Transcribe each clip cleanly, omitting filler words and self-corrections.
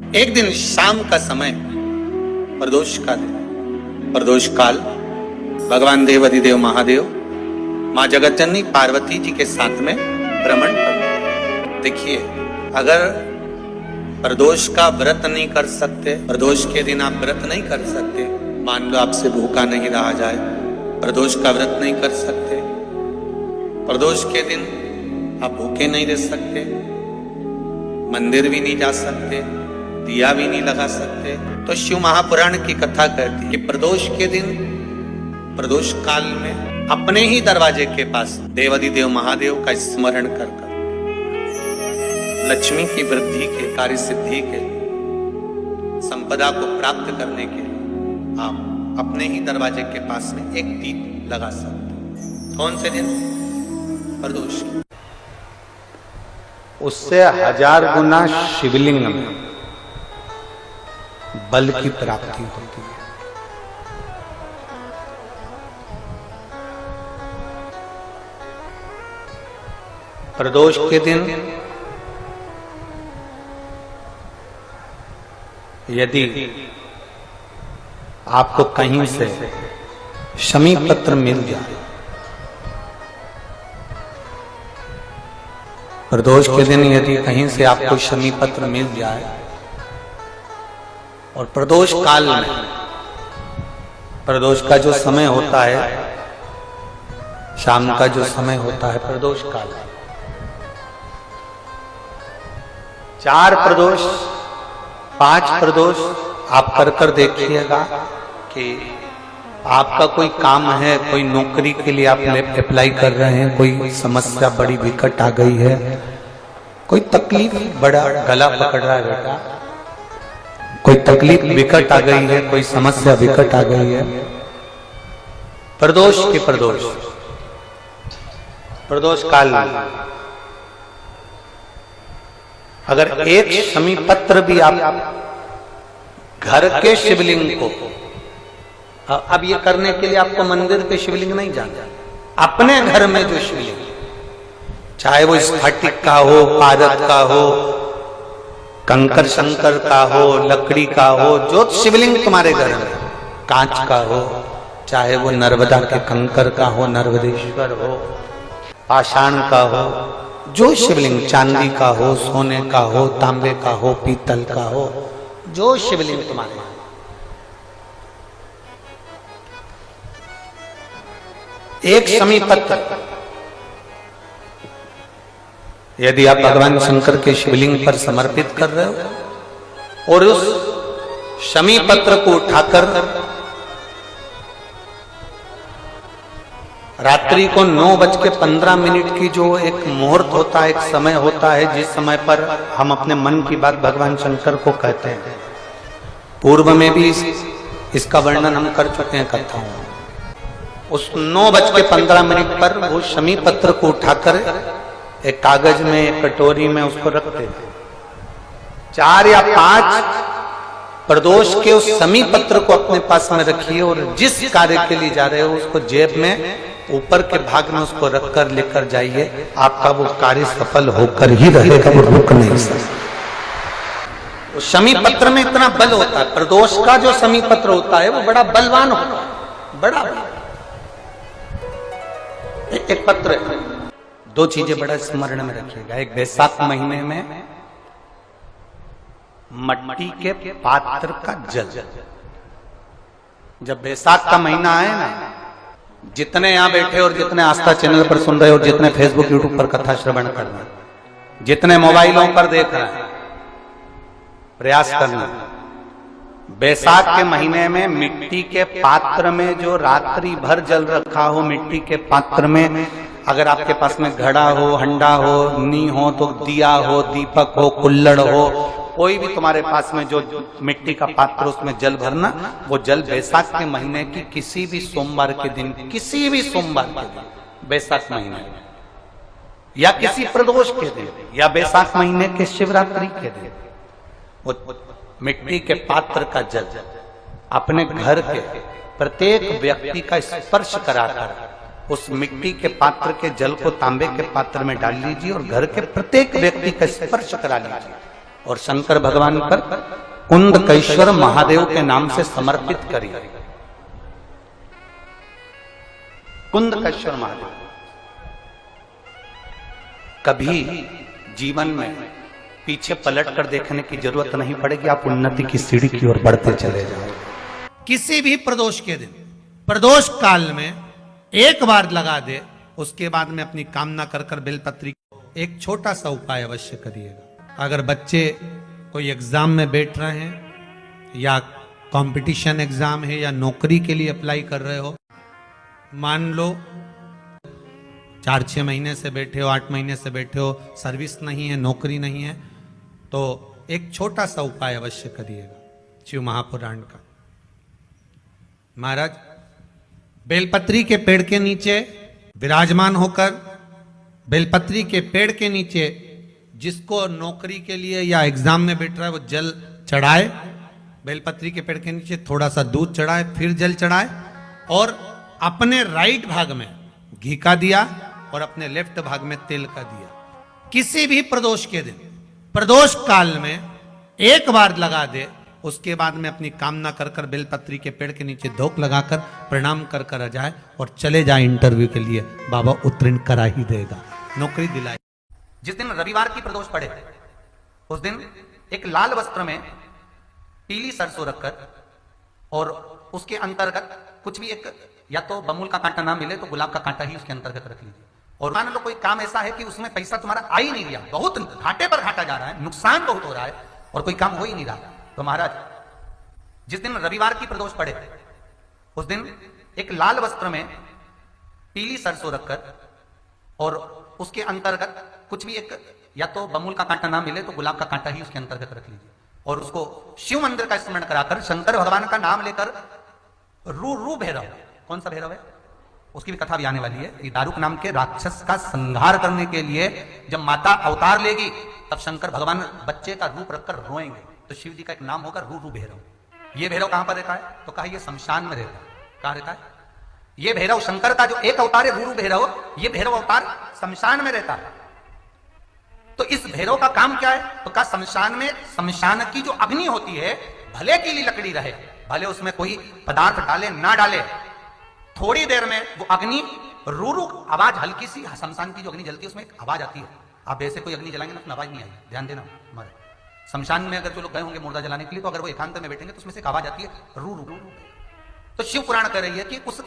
एक दिन शाम का समय, प्रदोष का दिन, प्रदोष काल, भगवान देव अधिदेव महादेव माँ जगत जननी पार्वती जी के साथ में भ्रमण करते। देखिए, अगर प्रदोष का व्रत नहीं कर सकते, प्रदोष के दिन आप व्रत नहीं कर सकते, मान लो आपसे भूखा नहीं रहा जाए, प्रदोष का व्रत नहीं कर सकते, प्रदोष के दिन आप भूखे नहीं रह सकते, मंदिर भी नहीं जा सकते, दिया भी नहीं लगा सकते, तो शिव महापुराण की कथा कहती है कि प्रदोष के दिन, प्रदोष काल में अपने ही दरवाजे के पास देवाधिदेव महादेव का स्मरण कर लक्ष्मी की वृद्धि के, कार्य सिद्धि के, संपदा को प्राप्त करने के लिए आप अपने ही दरवाजे के पास में एक दीप लगा सकते। कौन से दिन? प्रदोष। उससे 1000 गुना शिवलिंग में बल की प्राप्ति होती है। प्रदोष के दिन यदि आपको कहीं से शमी पत्र मिल जाए, प्रदोष के दिन यदि कहीं से आपको शमी पत्र मिल जाए और प्रदोष काल में, प्रदोष का जो समय होता है, शाम का जो समय होता है प्रदोष काल, 4 प्रदोष 5 प्रदोष आप कर देखिएगा कि आपका कोई काम है, कोई नौकरी के लिए आप अप्लाई कर रहे हैं, कोई समस्या बड़ी विकट आ गई है, कोई तकलीफ, बड़ा गला पकड़ रहा है बेटा, कोई तकलीफ विकट आ गई है, कोई समस्या विकट आ गई है, प्रदोष के प्रदोष काल में अगर एक शमी पत्र भी आप घर के शिवलिंग को, अब ये करने के लिए आपको मंदिर के शिवलिंग नहीं जाना, अपने घर में जो शिवलिंग, चाहे वो स्फटिक का हो, पारद का हो, कंकर शंकर का हो, लकड़ी का हो, जो शिवलिंग तुम्हारे घर में, कांच का हो, चाहे वो नर्मदा के कंकर का हो, नर्मदेश्वर हो, पाषाण का हो, जो शिवलिंग, चांदी का हो, सोने का हो, तांबे का हो, पीतल का हो, जो शिवलिंग तुम्हारे, एक शमी पत्र यदि आप भगवान शंकर के शिवलिंग पर समर्पित कर रहे हो और उस शमी पत्र को उठाकर रात्रि को 9:15 की जो एक मुहूर्त होता है, एक समय होता है, जिस समय पर हम अपने मन की बात भगवान शंकर को कहते हैं, पूर्व में भी इसका वर्णन हम कर चुके हैं कथाओं में। उस 9:15 पर वो शमी पत्र को उठाकर एक कागज में, एक कटोरी में उसको रखते थे। 4 या 5 प्रदोष के उस शमी पत्र को अपने पास में रखिए और जिस कार्य के लिए जा रहे हो उसको जेब में ऊपर के भाग में उसको रखकर लेकर जाइए, आपका वो कार्य सफल होकर ही रहेगा, वो रुक नहीं सकता। शमी पत्र में इतना बल होता है, प्रदोष का जो शमी पत्र होता है वो बड़ा बलवान होता है, बड़ा एक पत्र है। 2 चीजें बड़ा स्मरण में रखिएगा। एक, बैसाख महीने में मट्टी के पात्र का जल, जब बैसाख का महीना आए ना, जितने यहां बैठे और जितने आस्था चैनल पर सुन रहे और जितने फेसबुक यूट्यूब पर कथा श्रवण कर रहे, जितने मोबाइलों पर देख रहे हैं, प्रयास करना, बैसाख के महीने में मिट्टी के पात्र में जो रात्रि भर जल रखा हो, मिट्टी के पात्र में, अगर आपके पास में घड़ा हो, हंडा हो, नी हो, तो दिया हो, दीपक हो, कुल्लड़ हो, कोई भी तुम्हारे पास में जो मिट्टी का पात्र, उसमें जल भरना। वो जल बैसाख के महीने की किसी भी सोमवार के दिन, किसी भी सोमवार के दिन, बैसाख महीने या किसी प्रदोष के दिन या बैसाख महीने के शिवरात्रि के दिन, वो मिट्टी के पात्र का जल अपने घर के प्रत्येक व्यक्ति का स्पर्श कराकर उस मिट्टी के पात्र के जल को तांबे के पात्र में डाल लीजिए और घर के प्रत्येक व्यक्ति का स्पर्श करा लीजिए। और शंकर भगवान पर कुंदकेश्वर महादेव के नाम से समर्पित करिए। कुंदकेश्वर महादेव। कभी जीवन में पीछे पलट कर देखने की जरूरत नहीं पड़ेगी, आप उन्नति की सीढ़ी की ओर बढ़ते चले जाओ। किसी भी प्रदोष के दिन, प्रदोष काल में एक बार लगा दे, उसके बाद में अपनी कामना कर कर बेलपत्री। एक छोटा सा उपाय अवश्य करिएगा। अगर बच्चे कोई एग्जाम में बैठ रहे हैं या कंपटीशन एग्जाम है या नौकरी के लिए अप्लाई कर रहे हो, मान लो 4-6 महीने से बैठे हो, 8 महीने से बैठे हो, सर्विस नहीं है, नौकरी नहीं है, तो एक छोटा सा उपाय अवश्य करिएगा शिव महापुराण का। महाराज बेलपत्री के पेड़ के नीचे विराजमान होकर, बेलपत्री के पेड़ के नीचे जिसको नौकरी के लिए या एग्जाम में बैठ रहा है वो जल चढ़ाए, बेलपत्री के पेड़ के नीचे थोड़ा सा दूध चढ़ाए, फिर जल चढ़ाए और अपने राइट भाग में घी का दिया और अपने लेफ्ट भाग में तेल का दिया। किसी भी प्रदोष के दिन, प्रदोष काल में एक बार लगा दे, उसके बाद में अपनी कामना कर कर बेलपत्री के पेड़ के नीचे धोख लगाकर प्रणाम कर कर आ जाए और चले जाए इंटरव्यू के लिए, बाबा उत्तीर्ण करा ही देगा, नौकरी दिलाए। जिस दिन रविवार की प्रदोष पड़े उस दिन एक लाल वस्त्र में पीली सरसों रखकर और उसके अंतर्गत कुछ भी एक, या तो बमूल का कांटा ना मिले तो गुलाब का कांटा ही उसके अंतर्गत रख लीजिए। और मान लो कोई काम ऐसा है कि उसमें पैसा तुम्हारा आ ही नहीं रहा, बहुत घाटे पर घाटा जा रहा है, नुकसान बहुत हो रहा है और कोई काम हो ही नहीं रहा, तो महाराज जिस दिन रविवार की प्रदोष पड़े उस दिन एक लाल वस्त्र में पीली सरसों रखकर और उसके अंतर्गत कुछ भी एक, या तो बमूल का कांटा ना मिले तो गुलाब का कांटा ही उसके अंतर्गत रख लीजिए और उसको शिव मंदिर का स्मरण कराकर शंकर भगवान का नाम लेकर रू भैरव, कौन सा भैरव है उसकी भी कथा भी आने वाली है। ये दारुक नाम के राक्षस का संहार करने के लिए जब माता अवतार लेगी तब शंकर भगवान बच्चे का रूप रखकर रोएंगे, तो शिव जी का एक नाम होगा रू भैरव। ये भैरव कहां पर रहता है, तो कहा ये शमशान में रहता है। कहां रहता है ये भैरव? शंकर का जो एक अवतार है रू भैरव, ये भैरव अवतार शमशान में रहता है। तो इस भैरव का काम क्या है, तो कहा शमशान में, शमशान की जो अग्नि होती है भले की ली लकड़ी रहे, भले उसमें कोई पदार्थ डाले ना डाले, थोड़ी देर में वो अग्नि रू आवाज, हल्की सी शमशान की जो अग्नि जलती है उसमें एक आवाज आती है। आप ऐसे कोई अग्नि जलाएंगे ना तो आवाज नहीं आएगी, ध्यान देना। हमारे शमशान में अगर जो लोग गए होंगे मुर्दा जलाने के लिए, तो अगर वो एकांत में बैठेंगे तो उसमें से एक आवाज आती है रू रू। तो शिव पुराण कह रही है कि उस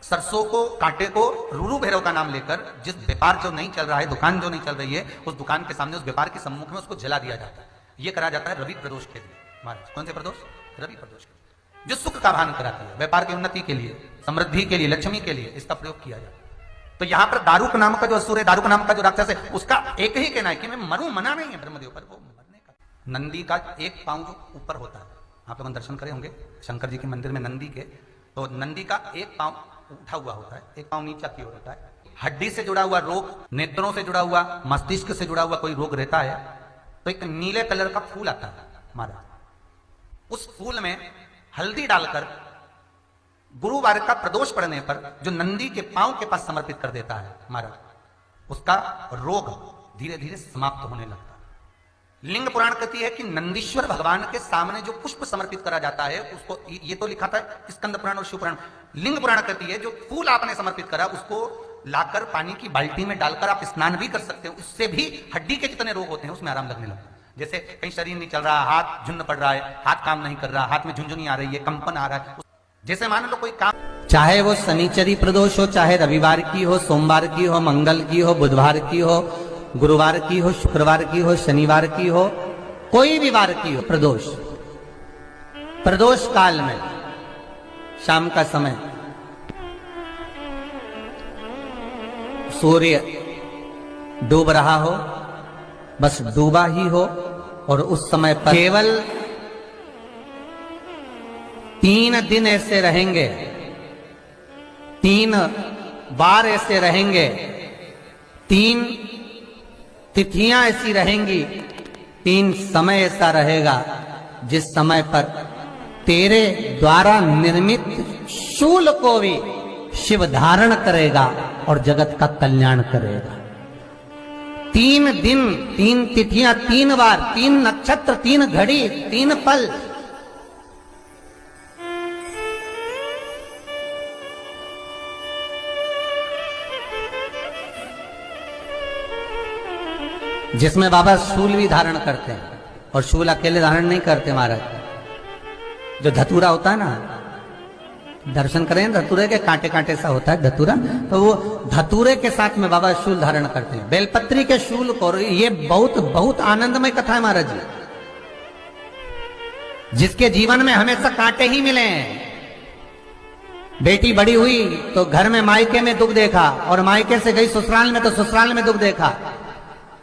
सरसों को, कांटे को रू भैरव का नाम लेकर जिस व्यापार जो नहीं चल रहा है, दुकान जो नहीं चल रही है, उस दुकान के सामने, उस व्यापार के सम्मुख में उसको जला दिया जाता है। यह करा जाता है रवि प्रदोष के दिन। महाराज कौन से प्रदोष? रवि प्रदोष के, जो सुख का भान कराती है, व्यापार की उन्नति के लिए, समृद्धि के लिए, लक्ष्मी के लिए इसका प्रयोग किया जाता है। तो यहां पर दारुक नाम का जो असुर है, दारुक नाम का जो राक्षस है, उसका एक ही कहना है कि मैं मरूं, मना नहीं है ब्रह्मदेव पर, वो मरने का। नंदी का एक पांव जो ऊपर होता है, आप लोग दर्शन करे होंगे शंकर जी के मंदिर में नंदी के, तो नंदी का एक पांव उठा हुआ होता है, एक पांव नीचा की ओर होता है। हड्डी से जुड़ा हुआ रोग, नेत्रों से जुड़ा हुआ, मस्तिष्क से जुड़ा हुआ कोई रोग रहता है तो एक नीले कलर का फूल आता है महाराज, उस फूल में हल्दी डालकर गुरुवार का प्रदोष पड़ने पर जो नंदी के पांव के पास समर्पित कर देता है महाराज, उसका रोग धीरे धीरे समाप्त होने लगता है। लिंग पुराण कहती है कि नंदीश्वर भगवान के सामने जो पुष्प समर्पित करा जाता है उसको, ये तो लिखा था स्कंद पुराण और शिव पुराण, लिंग पुराण कहती है जो फूल आपने समर्पित करा उसको लाकर पानी की बाल्टी में डालकर आप स्नान भी कर सकते हो, उससे भी हड्डी के जितने रोग होते हैं उसमें आराम लगने लगता है। जैसे कहीं शरीर नहीं चल रहा, हाथ झुन्न पड़ रहा है, हाथ काम नहीं कर रहा, हाथ में झुंझुनी आ रही है, कंपन आ रहा है, जैसे मान लो कोई काम, चाहे वो शनिचरी प्रदोष हो, चाहे रविवार की हो, सोमवार की हो, मंगल की हो, बुधवार की हो, गुरुवार की हो, शुक्रवार की हो, शनिवार की हो, कोई भी वार की हो, प्रदोष, प्रदोष काल में शाम का समय सूर्य डूब रहा हो, बस डूबा ही हो, और उस समय पर केवल 3 दिन ऐसे रहेंगे, 3 बार ऐसे रहेंगे, 3 तिथियां ऐसी रहेंगी, 3 समय ऐसा रहेगा जिस समय पर तेरे द्वारा निर्मित शूल को भी शिव धारण करेगा और जगत का कल्याण करेगा। 3 दिन, 3 तिथियां, 3 बार, 3 नक्षत्र, 3 घड़ी, 3 पल। जिसमें बाबा शूल भी धारण करते हैं, और शूल अकेले धारण नहीं करते महाराज। जो धतूरा होता है ना, दर्शन करें धतूरे के, कांटे कांटे सा होता है धतूरा, तो वो धतूरे के साथ में बाबा शूल धारण करते हैं, बेलपत्री के शूल को। ये बहुत बहुत आनंदमय कथा है महाराज जी। जिसके जीवन में हमेशा कांटे ही मिले हैं। बेटी बड़ी हुई तो घर में मायके में दुख देखा, और मायके से गई ससुराल में तो ससुराल में दुख देखा।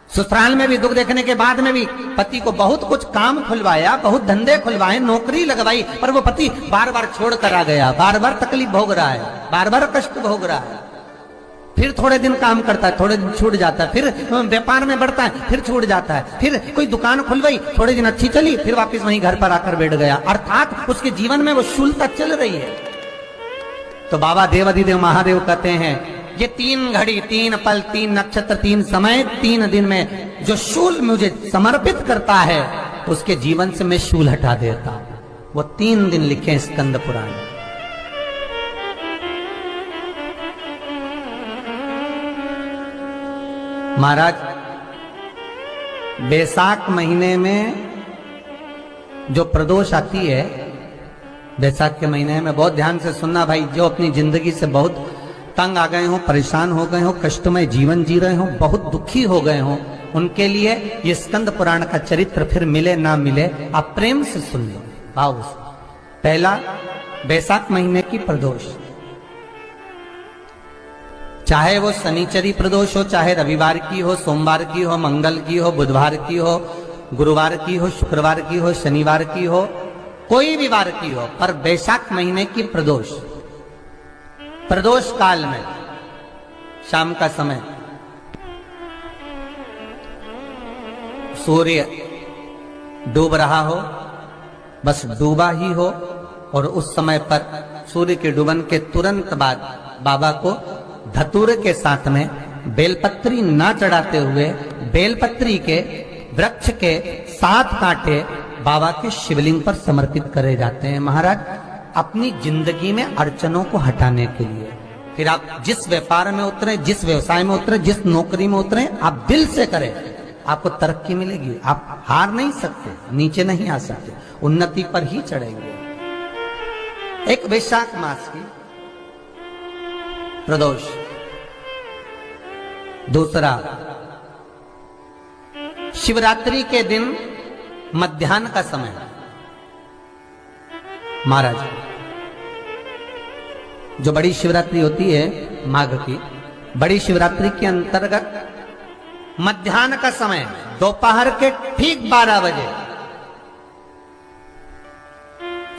ससुराल में भी दुख देखने के बाद में भी पति को बहुत कुछ काम खुलवाया, बहुत धंधे खुलवाए, नौकरी लगवाई, पर वो पति बार बार छोड़ कर आ गया, बार बार तकलीफ भोग रहा है, बार बार कष्ट भोग रहा है। फिर थोड़े दिन काम करता है, थोड़े दिन छूट जाता है, फिर व्यापार में बढ़ता है, फिर छूट जाता है, फिर कोई दुकान खुलवाई, थोड़े दिन अच्छी चली, फिर वापस वहीं घर पर आकर बैठ गया। अर्थात उसके जीवन में वो शूलता चल रही है। तो बाबा देवाधिदेव महादेव कहते हैं, ये 3 घड़ी, 3 पल, 3 नक्षत्र, 3 समय, 3 दिन में जो शूल मुझे समर्पित करता है, उसके जीवन से मैं शूल हटा देता हूं। वो 3 दिन लिखे स्कंद पुराण। महाराज, बैसाख महीने में जो प्रदोष आती है, बैसाख के महीने में बहुत ध्यान से सुनना भाई, जो अपनी जिंदगी से बहुत तंग आ गए हो, परेशान हो गए हो, कष्टमय जीवन जी रहे हो, बहुत दुखी हो गए हो, उनके लिए ये स्कंद पुराण का चरित्र फिर मिले ना मिले, आप प्रेम से सुन लो भाव से। पहला, बैसाख महीने की प्रदोष, चाहे वो शनिचरी प्रदोष हो, चाहे रविवार की हो, सोमवार की हो, मंगल की हो, बुधवार की हो, गुरुवार की हो, शुक्रवार की हो, शनिवार की हो, कोई भी वार की हो, पर बैसाख महीने की प्रदोष, प्रदोष काल में शाम का समय सूर्य डूब रहा हो, बस डूबा ही हो, और उस समय पर सूर्य के डूबन के तुरंत बाद बाबा को धतूरे के साथ में बेलपत्री ना चढ़ाते हुए बेलपत्री के वृक्ष के 7 कांटे बाबा के शिवलिंग पर समर्पित करे जाते हैं महाराज, अपनी जिंदगी में अड़चनों को हटाने के लिए। फिर आप जिस व्यापार में उतरे, जिस व्यवसाय में उतरे, जिस नौकरी में उतरे, आप दिल से करें, आपको तरक्की मिलेगी। आप हार नहीं सकते, नीचे नहीं आ सकते, उन्नति पर ही चढ़ेंगे। एक वैशाख मास की प्रदोष। दूसरा, शिवरात्रि के दिन मध्याह्न का समय महाराज, जो बड़ी शिवरात्रि होती है माघ की, बड़ी शिवरात्रि के अंतर्गत मध्याह्न का समय, दोपहर के ठीक 12 बजे,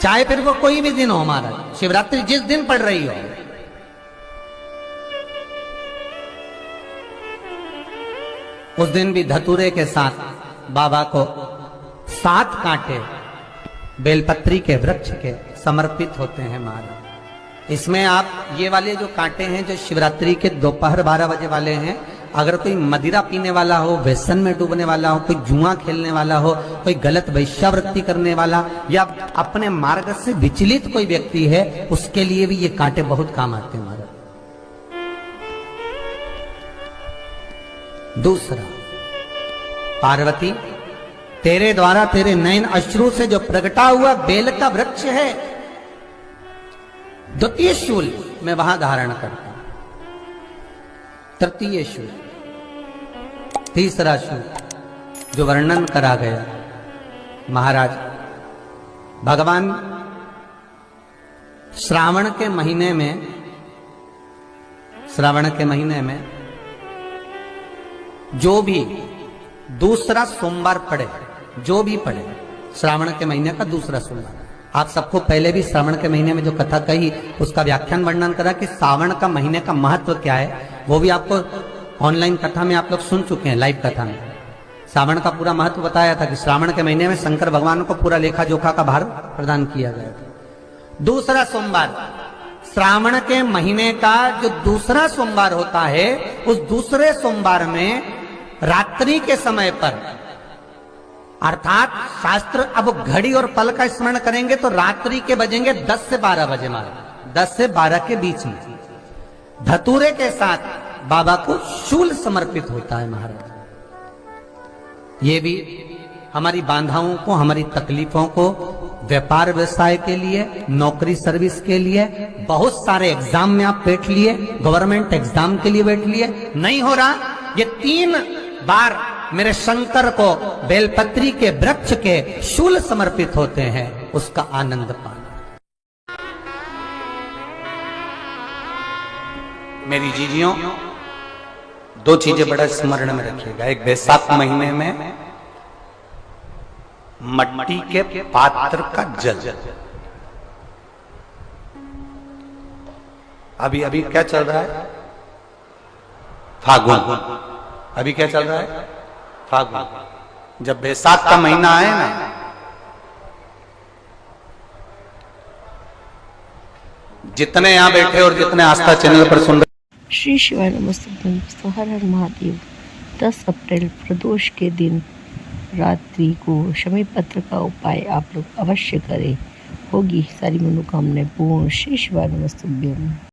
चाहे फिर वो कोई भी दिन हो महाराज, शिवरात्रि जिस दिन पड़ रही हो, उस दिन भी धतूरे के साथ बाबा को 7 कांटे बेलपत्री के वृक्ष के समर्पित होते हैं महाराज। इसमें आप ये वाले जो कांटे हैं, जो शिवरात्रि के दोपहर 12 बजे वाले हैं, अगर कोई मदिरा पीने वाला हो, व्यसन में डूबने वाला हो, कोई जुआ खेलने वाला हो, कोई गलत वैश्यावृत्ति करने वाला, या अपने मार्ग से विचलित कोई व्यक्ति है, उसके लिए भी ये कांटे बहुत काम आते हैं महाराज। दूसरा, पार्वती, तेरे द्वारा तेरे नयन अश्रु से जो प्रगटा हुआ बेल का वृक्ष है, द्वितीय शूल मैं वहां धारण करता हूं, तृतीय शूल, तीसरा शूल जो वर्णन करा गया महाराज, भगवान श्रावण के महीने में जो भी दूसरा सोमवार पड़े, जो भी पड़े, श्रावण के महीने का दूसरा सोमवार, आप सबको पहले भी श्रावण के महीने में जो कथा कही उसका व्याख्यान वर्णन करा कि श्रावण का महीने का महत्व क्या है, वो भी आपको ऑनलाइन कथा में आप लोग सुन चुके हैं, लाइव कथा में श्रावण का पूरा महत्व बताया था कि श्रावण के महीने में शंकर भगवान को पूरा लेखा जोखा का भार प्रदान किया गया था। दूसरा सोमवार, श्रावण के महीने का जो दूसरा सोमवार होता है, उस दूसरे सोमवार में रात्रि के समय पर, अर्थात शास्त्र अब घड़ी और पल का स्मरण करेंगे तो रात्रि के बजेंगे 10 से 12 बजे मारे, 10 से 12 के बीच में धतूरे के साथ बाबा को शूल समर्पित होता है महाराज। ये भी हमारी बाधाओं को, हमारी तकलीफों को, व्यापार व्यवसाय के लिए, नौकरी सर्विस के लिए, बहुत सारे एग्जाम में आप बैठ लिए, गवर्नमेंट एग्जाम के लिए बैठ लिए, नहीं हो रहा, ये 3 बार मेरे शंकर को बेलपत्री के वृक्ष के शूल समर्पित होते हैं, उसका आनंद पाना। मेरी जीजियों, 2 चीजें बड़ा स्मरण में रखिएगा। एक बैसाख महीने में मट्टी के पात्र का जल, अभी क्या चल रहा है? फागुन। अभी क्या चल रहा है? फागुन। जब बैसाख का महीना आए ना, जितने यहां बैठे और जितने आस्था चैनल पर सुन रहे, श्री शिवाय नमस्तुभ्यं, हर हर महादेव। 10 अप्रैल प्रदोष के दिन रात्रि को शमी पत्र का उपाय आप लोग अवश्य करें, होगी सारी मनोकामनाएं पूर्ण। श्री शिवाय नमस्तुभ्यं।